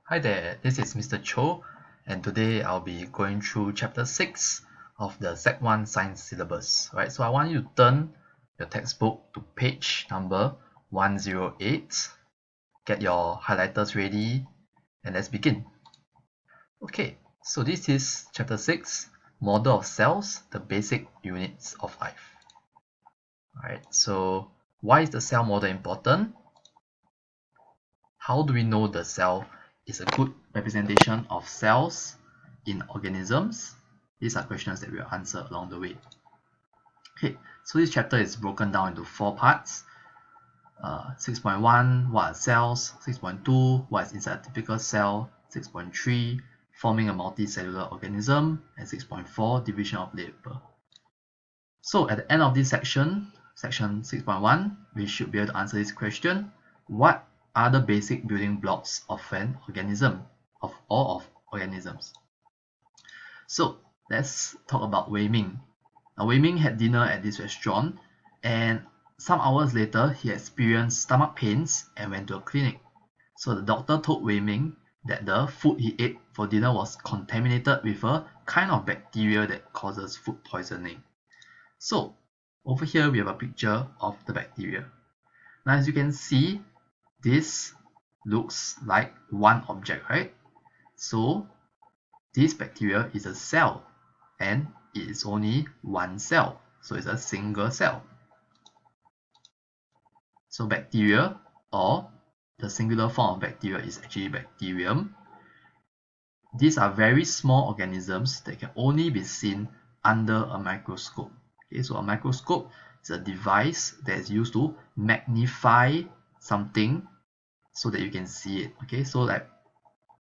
Hi there, this is Mr. Cho, and today I'll be going through chapter 6 of the Sec 1 Science syllabus. Right, so I want you to turn your textbook to page number 108, get your highlighters ready, and let's begin. Okay, so this is chapter 6, Model of Cells, the Basic Units of Life. Alright, so why is the cell model important? How do we know the cell is a good representation of cells in organisms? These are questions that we'll answer along the way. Okay, so this chapter is broken down into 4 parts. 6.1, what are cells? 6.2, what is inside a typical cell? 6.3, forming a multicellular organism, and 6.4, division of labor. So at the end of this section 6.1, we should be able to answer this question. What are the basic building blocks of an organism, of all of organisms? So let's talk about Wei Ming. Now Wei Ming had dinner at this restaurant, and some hours later he experienced stomach pains and went to a clinic. So the doctor told Wei Ming that the food he ate for dinner was contaminated with a kind of bacteria that causes food poisoning. So over here we have a picture of the bacteria. Now as you can see, this looks like one object, right? So this bacteria is a cell, and it is only one cell, so it's a single cell. So bacteria, or the singular form of bacteria, is actually bacterium. These are very small organisms that can only be seen under a microscope. Okay, so a microscope is a device that is used to magnify something so that you can see it. Okay, so like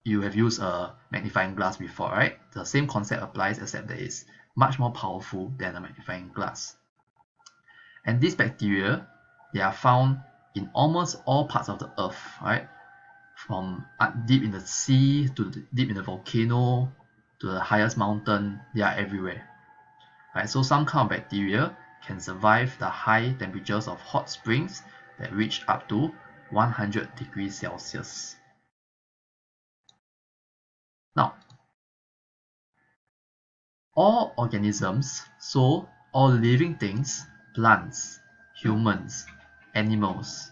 you have used a magnifying glass before, right? The same concept applies, except that it's much more powerful than a magnifying glass. And these bacteria, they are found in almost all parts of the earth, right? From deep in the sea to deep in the volcano to the highest mountain, they are everywhere. Right? So some kind of bacteria can survive the high temperatures of hot springs that reach up to 100 degrees Celsius. Now, all organisms, so all living things, plants, humans, animals,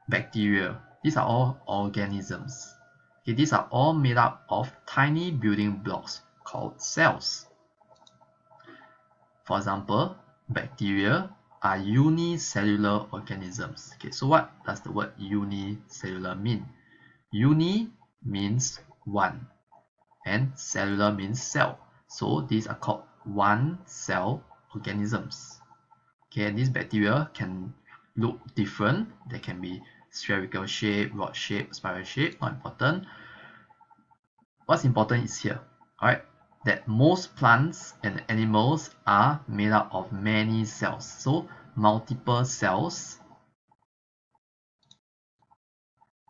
bacteria, these are all organisms. Okay, these are all made up of tiny building blocks called cells. For example, bacteria are unicellular organisms. Okay, so what does the word unicellular mean? Uni means one, and cellular means cell. So these are called one cell organisms. Okay, and these bacteria can look different. They can be spherical shape, rod shape, spiral shape, not important. What's important is here, alright, that most plants and animals are made up of many cells. So multiple cells,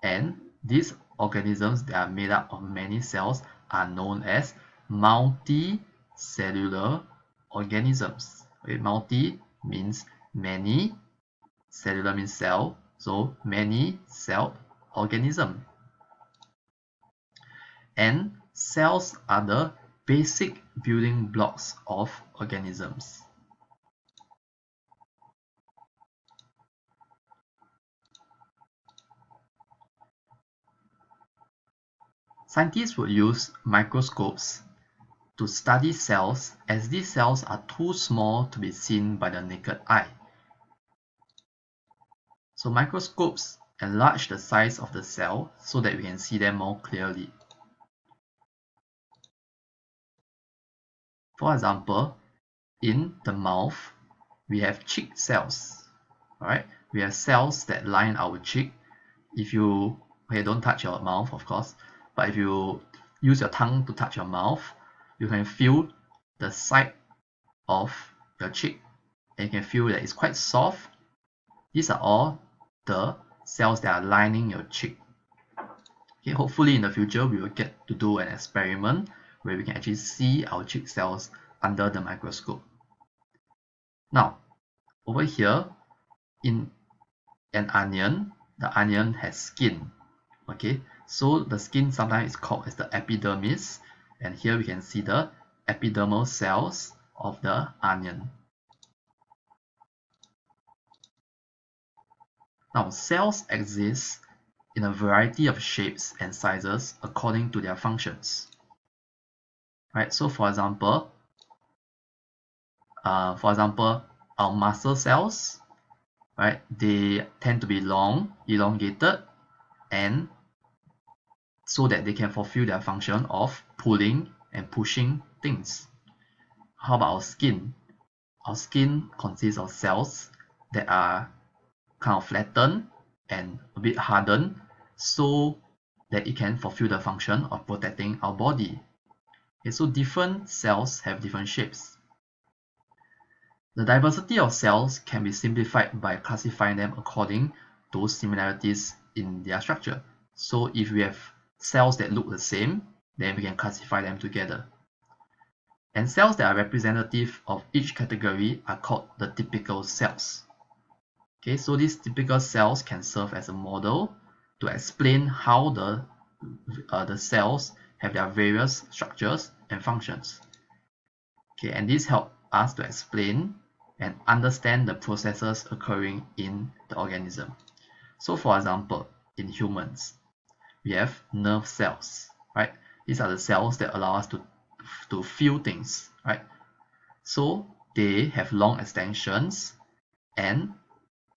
and these organisms that are made up of many cells are known as multicellular organisms. Okay, multi means many, cellular means cell, so many celled organism. And cells are the basic building blocks of organisms. Scientists would use microscopes to study cells, as these cells are too small to be seen by the naked eye. So microscopes enlarge the size of the cell so that we can see them more clearly. For example, in the mouth, we have cheek cells. Alright, we have cells that line our cheek. If you, okay, don't touch your mouth, of course, but if you use your tongue to touch your mouth, you can feel the side of your cheek, and you can feel that it's quite soft. These are all the cells that are lining your cheek. Okay, hopefully in the future we will get to do an experiment where we can actually see our cheek cells under the microscope. Now, over here in an onion, the onion has skin. Okay, So the skin sometimes is called as the epidermis, and here we can see the epidermal cells of the onion. Now, cells exist in a variety of shapes and sizes according to their functions. Right, so for example, our muscle cells, right, they tend to be long, elongated, and so that they can fulfill their function of pulling and pushing things. How about our skin? Our skin consists of cells that are kind of flattened and a bit hardened so that it can fulfill the function of protecting our body. Okay, so different cells have different shapes. The diversity of cells can be simplified by classifying them according to similarities in their structure. So if we have cells that look the same, then we can classify them together. And cells that are representative of each category are called the typical cells. Okay, so these typical cells can serve as a model to explain how the cells have their various structures and functions. Okay, and this helps us to explain and understand the processes occurring in the organism. So for example, in humans, we have nerve cells, right? These are the cells that allow us to feel things, right? So they have long extensions, and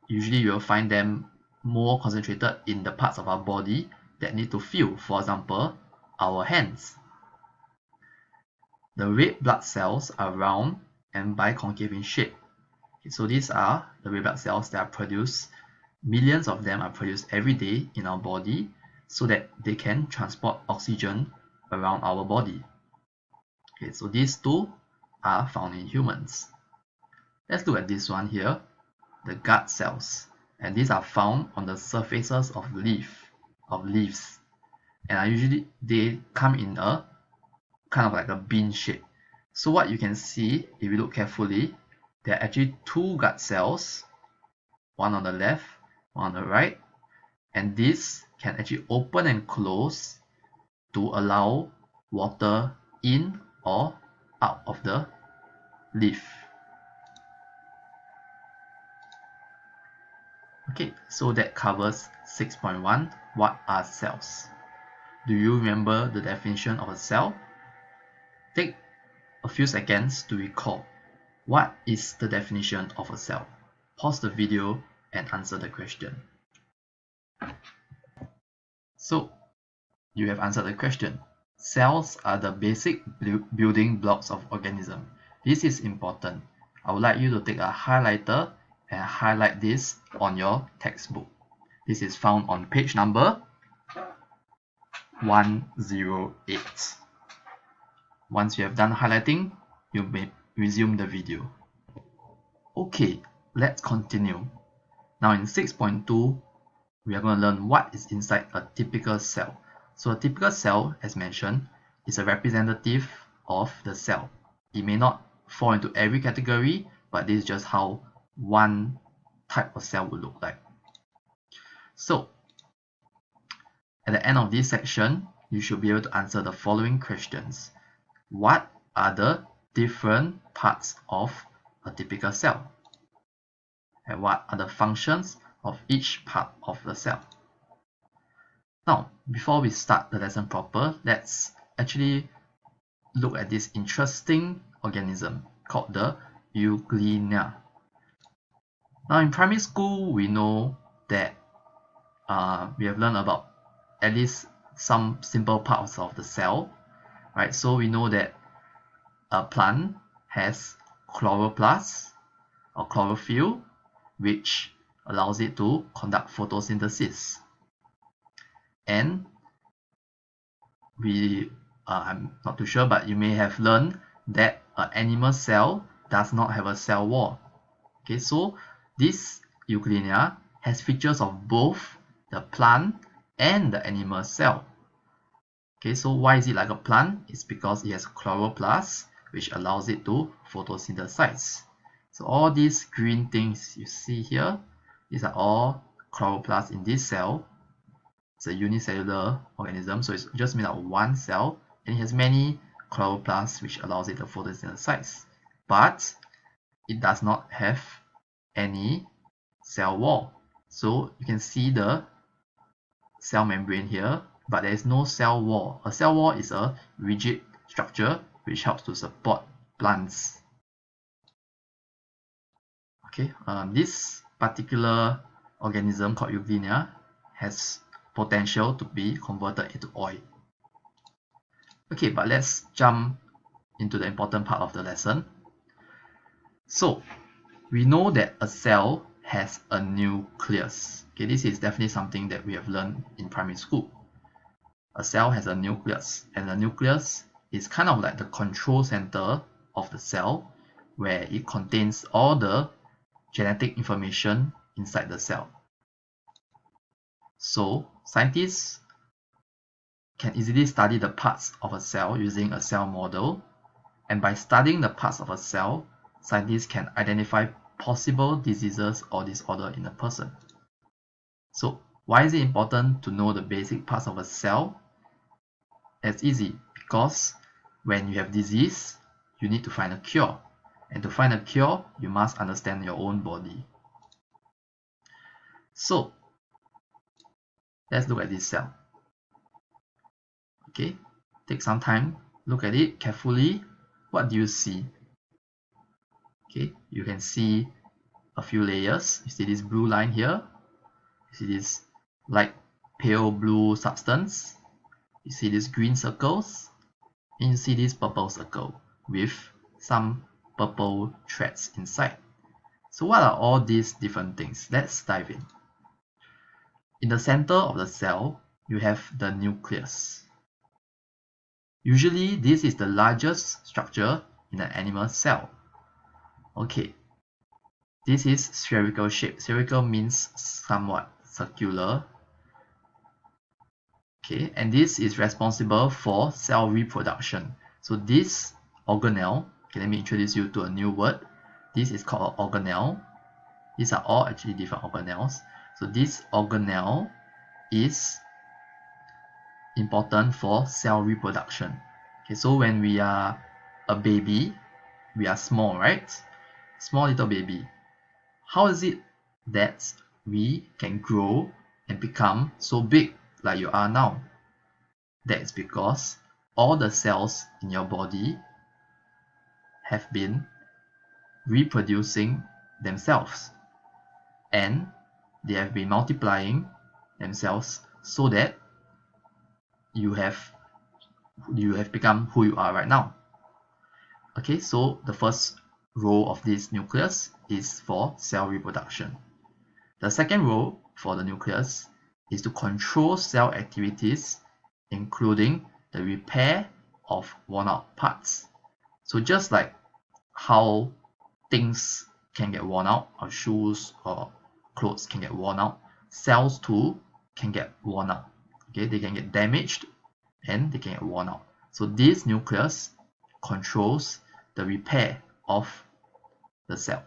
usually you will find them more concentrated in the parts of our body that need to feel. For example, our hands. The red blood cells are round and biconcave in shape. So these are the red blood cells that are produced. Millions of them are produced every day in our body so that they can transport oxygen around our body. Okay, so these two are found in humans. Let's look at this one here, the gut cells. And these are found on the surfaces of leaves. And usually they come in a kind of like a bean shape. So what you can see, if you look carefully, there are actually two gut cells, one on the left, one on the right, and this can actually open and close to allow water in or out of the leaf. Okay, so that covers 6.1. What are cells? Do you remember the definition of a cell? Take a few seconds to recall. What is the definition of a cell? Pause the video and answer the question. So, you have answered the question. Cells are the basic building blocks of organism. This is important. I would like you to take a highlighter and highlight this on your textbook. This is found on page number 108. Once you have done highlighting, you may resume the video. Okay, let's continue. Now in 6.2, we are going to learn what is inside a typical cell. So a typical cell, as mentioned, is a representative of the cell. It may not fall into every category, but this is just how one type of cell would look like. So at the end of this section, you should be able to answer the following questions. What are the different parts of a typical cell? And what are the functions of each part of the cell? Now, before we start the lesson proper, let's actually look at this interesting organism called the Eugenia. Now, in primary school, we know that we have learned about at least some simple parts of the cell, right? So we know that a plant has chloroplast or chlorophyll, which allows it to conduct photosynthesis. And I'm not too sure, but you may have learned that an animal cell does not have a cell wall. Okay, so this Eugenia has features of both the plant and the animal cell. Okay, so why is it like a plant? It's because it has chloroplast, which allows it to photosynthesize. So all these green things you see here, these are all chloroplasts in this cell. it's a unicellular organism, so it's just made out of one cell, and it has many chloroplasts which allows it to photosynthesize. But it does not have any cell wall. So you can see the cell membrane here, but there is no cell wall. A cell wall is a rigid structure which helps to support plants. Okay, this particular organism called Euglena has potential to be converted into oil. Okay, but let's jump into the important part of the lesson. So we know that a cell has a nucleus. Okay, this is definitely something that we have learned in primary school. A cell has a nucleus, and the nucleus is kind of like the control center of the cell, where it contains all the genetic information inside the cell. So scientists can easily study the parts of a cell using a cell model, and by studying the parts of a cell, scientists can identify possible diseases or disorder in a person. So why is it important to know the basic parts of a cell? It's easy, because when you have disease, you need to find a cure. And to find a cure, you must understand your own body. So let's look at this cell. Okay, take some time, look at it carefully. What do you see? Okay, you can see a few layers. You see this blue line here. You see this light pale blue substance. You see these green circles. And you see this purple circle with some purple threads inside. So what are all these different things? Let's dive in. In the center of the cell, you have the nucleus. Usually, this is the largest structure in an animal cell. Okay, this is spherical shape. Spherical means somewhat circular. Okay, and this is responsible for cell reproduction. So this organelle, okay, let me introduce you to a new word. This is called an organelle. These are all actually different organelles. So this organelle is important for cell reproduction. Okay, so when we are a baby, we are small, right? Small little baby. How is it that we can grow and become so big like you are now? That is because all the cells in your body have been reproducing themselves, and they have been multiplying themselves so that you have become who you are right now. Okay, so the first role of this nucleus is for cell reproduction. The second role for the nucleus is to control cell activities, including the repair of worn out parts. So just like how things can get worn out, or shoes or clothes can get worn out, cells too can get worn out. Okay, they can get damaged and they can get worn out. So this nucleus controls the repair of the cell.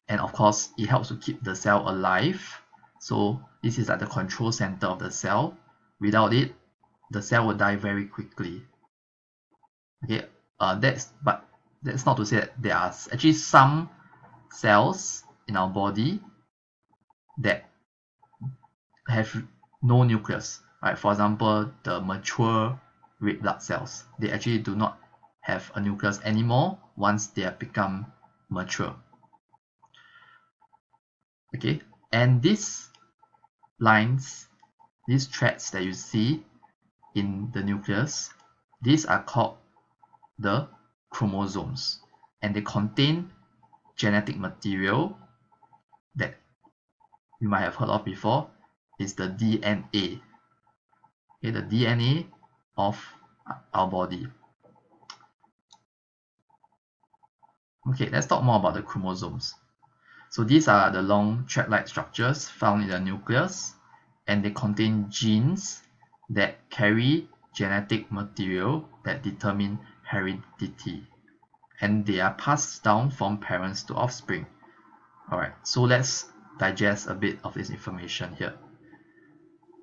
And of course, it helps to keep the cell alive. So this is at the control center of the cell. Without it, the cell will die very quickly. Okay, but that's not to say that there are actually some cells in our body that have no nucleus. Right? For example, the mature red blood cells, they actually do not have a nucleus anymore once they have become mature. Okay, and these lines, these threads that you see in the nucleus, these are called the chromosomes, and they contain genetic material that you might have heard of before. Is the DNA. Okay, the DNA of our body. Okay, let's talk more about the chromosomes. So these are the long thread-like structures found in the nucleus, and they contain genes that carry genetic material that determine heredity, and they are passed down from parents to offspring. Alright, so let's digest a bit of this information here.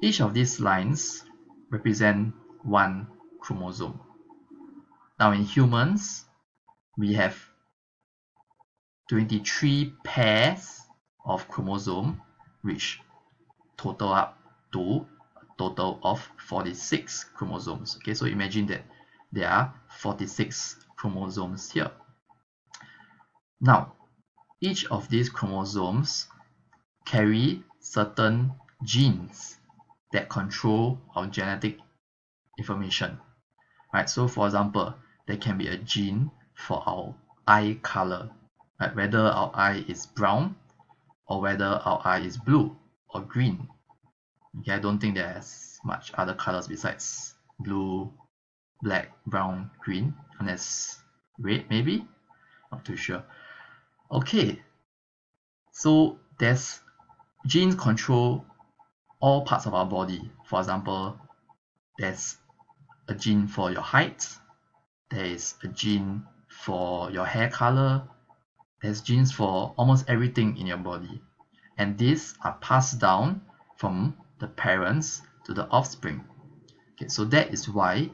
Each of these lines represent one chromosome. Now in humans, we have 23 pairs of chromosome, which total up to a total of 46 chromosomes. Okay, so imagine that there are 46 chromosomes here. Now, each of these chromosomes carry certain genes that control our genetic information. Right? So for example, there can be a gene for our eye color, right? Whether our eye is brown or whether our eye is blue or green. Okay, I don't think there's much other colors besides blue, black, brown, green, unless red maybe, not too sure. Okay, so there's genes control all parts of our body. For example, there's a gene for your height, there is a gene for your hair color, there's genes for almost everything in your body, and these are passed down from the parents to the offspring. Okay, so that is why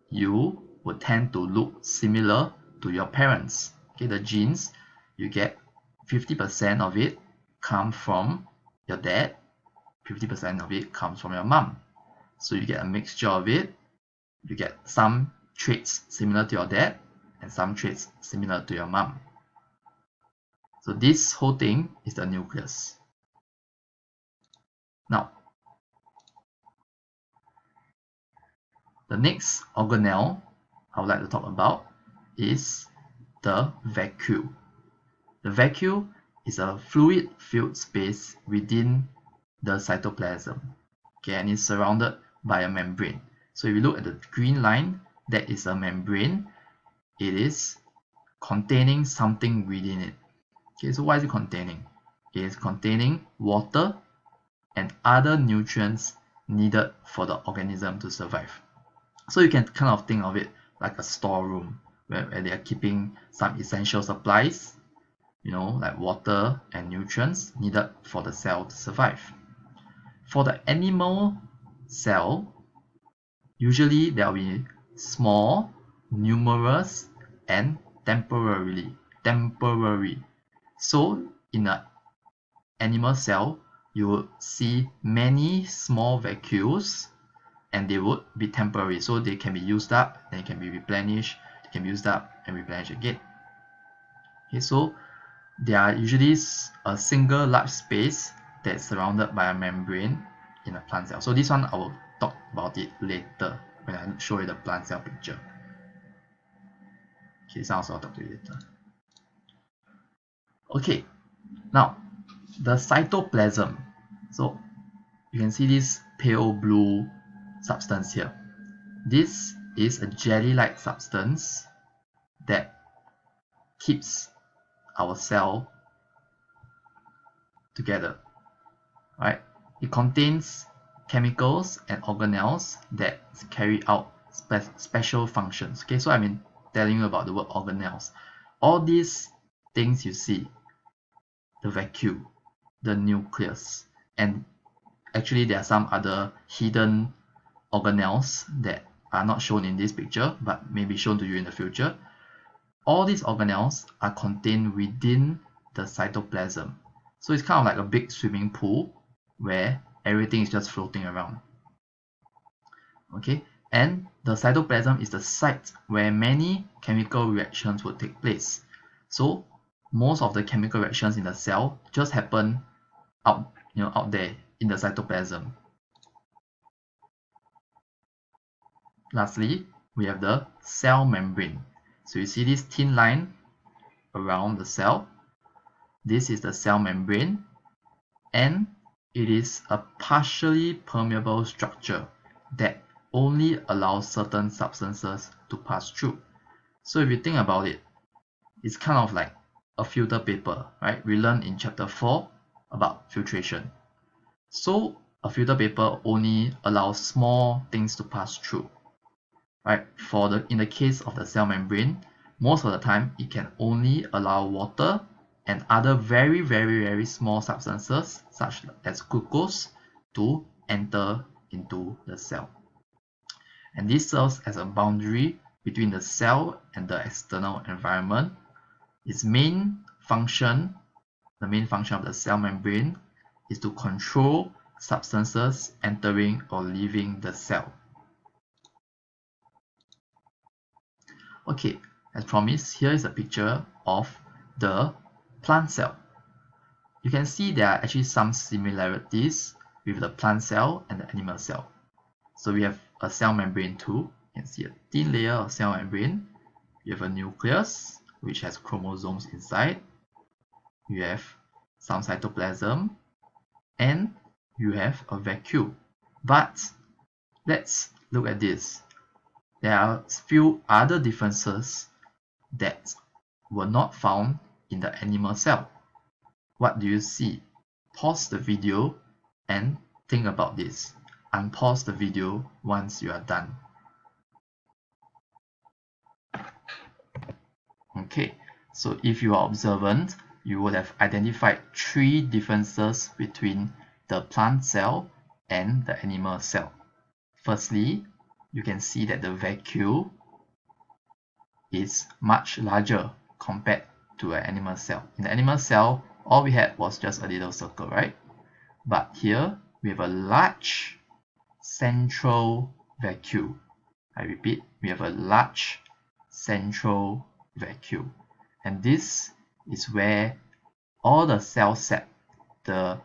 you would tend to look similar to your parents. Okay, the genes, you get 50% of it come from your dad, 50% of it comes from your mom. So you get a mixture of it. You get some traits similar to your dad and some traits similar to your mom. So this whole thing is the nucleus. Now, the next organelle I would like to talk about is the vacuole. The vacuole is a fluid-filled space within the cytoplasm, okay, and it's surrounded by a membrane. So if you look at the green line, that is a membrane. It is containing something within it. Okay, so what is it containing? It is containing water and other nutrients needed for the organism to survive. So you can kind of think of it like a storeroom where they are keeping some essential supplies, like water and nutrients needed for the cell to survive. For the animal cell, usually there will be small, numerous, and temporary. So in an animal cell, you will see many small vacuoles, and they would be temporary. So they can be used up, then can be replenished, they can be used up and replenished again. Okay, so they are usually a single large space that's surrounded by a membrane in a plant cell. So this one I will talk about it later when I show you the plant cell picture. Okay, this one also I'll talk to you later. Okay, now the cytoplasm. So you can see this pale blue substance here. This is a jelly-like substance that keeps our cell together, right? It contains chemicals and organelles that carry out special functions. Okay, so I've been telling you about the word organelles. All these things you see, the vacuole, the nucleus, and actually there are some other hidden organelles that are not shown in this picture but may be shown to you in the future. All these organelles are contained within the cytoplasm. So it's kind of like a big swimming pool where everything is just floating around. Okay, and the cytoplasm is the site where many chemical reactions will take place. So most of the chemical reactions in the cell just happen out there in the cytoplasm. Lastly, we have the cell membrane. So you see this thin line around the cell. This is the cell membrane, and it is a partially permeable structure that only allows certain substances to pass through. So if you think about it, it's kind of like a filter paper, right? We learned in chapter 4 about filtration. So a filter paper only allows small things to pass through, right? In the case of the cell membrane, most of the time it can only allow water and other very, very, very small substances such as glucose to enter into the cell. And this serves as a boundary between the cell and the external environment. Its main function, the main function of the cell membrane, is to control substances entering or leaving the cell. Okay, as promised, here is a picture of the plant cell. You can see there are actually some similarities with the plant cell and the animal cell. So we have a cell membrane too. You can see a thin layer of cell membrane. You have a nucleus, which has chromosomes inside. You have some cytoplasm, and you have a vacuole. But let's look at this. There are a few other differences that were not found in the animal cell. What do you see? Pause the video and think about this. Unpause the video once you are done. Okay, so if you are observant, you would have identified 3 differences between the plant cell and the animal cell. Firstly, you can see that the vacuole is much larger compared to an animal cell. In the animal cell, all we had was just a little circle, right? But here, we have a large central vacuole. I repeat, we have a large central vacuole. And this is where all the cell sap, the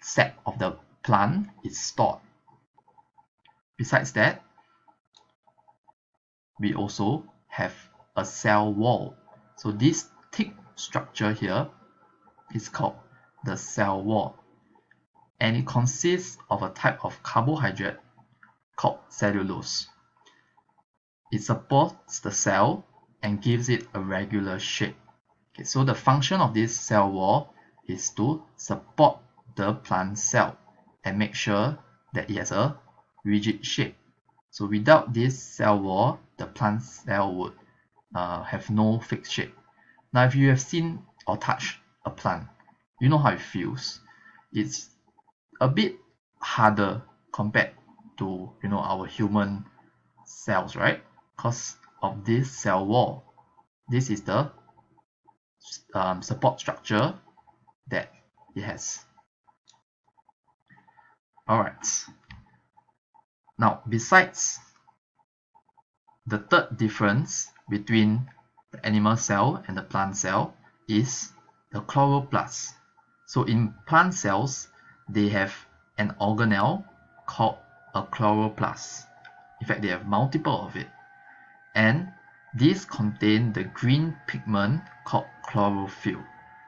sap of the plant, is stored. Besides that, we also have a cell wall. So this thick structure here is called the cell wall, and it consists of a type of carbohydrate called cellulose. It supports the cell and gives it a regular shape. Okay, so the function of this cell wall is to support the plant cell and make sure that it has a rigid shape. So without this cell wall, the plant cell would have no fixed shape. Now, if you have seen or touched a plant, you know how it feels. It's a bit harder compared to our human cells, right? Because of this cell wall. This is the support structure that it has. Alright. Now, besides the third difference between the animal cell and the plant cell is the chloroplast. So in plant cells, they have an organelle called a chloroplast. In fact, they have multiple of it. And these contain the green pigment called chlorophyll.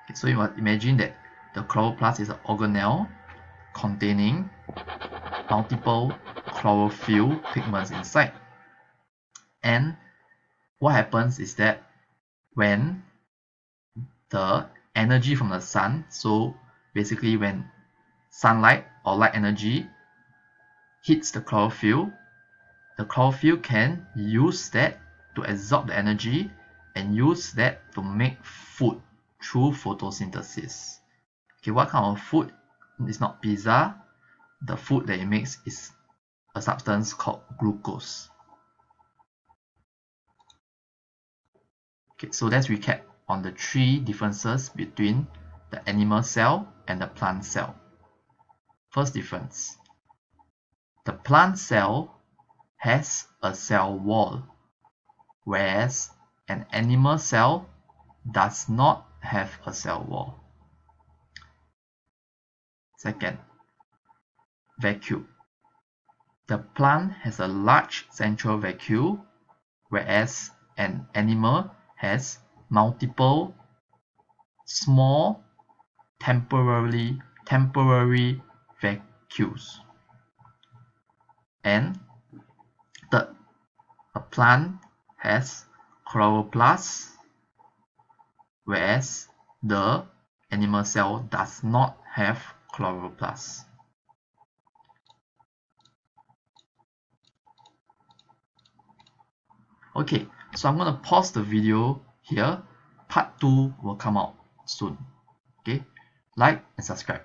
Okay, so you must imagine that the chloroplast is an organelle containing multiple chlorophyll pigments inside. And what happens is that when the energy from the sun, so basically when sunlight or light energy hits the chlorophyll can use that to absorb the energy and use that to make food through photosynthesis. Okay, what kind of food? It's not pizza. The food that it makes is a substance called glucose. Okay, so let's recap on the 3 differences between the animal cell and the plant cell. First difference. The plant cell has a cell wall, whereas an animal cell does not have a cell wall. Second, vacuole. The plant has a large central vacuole, whereas an animal has multiple small temporary vacuoles. And third, a plant has chloroplast, whereas the animal cell does not have chloroplast. Okay, so I'm going to pause the video here. Part 2 will come out soon. Okay, like and subscribe.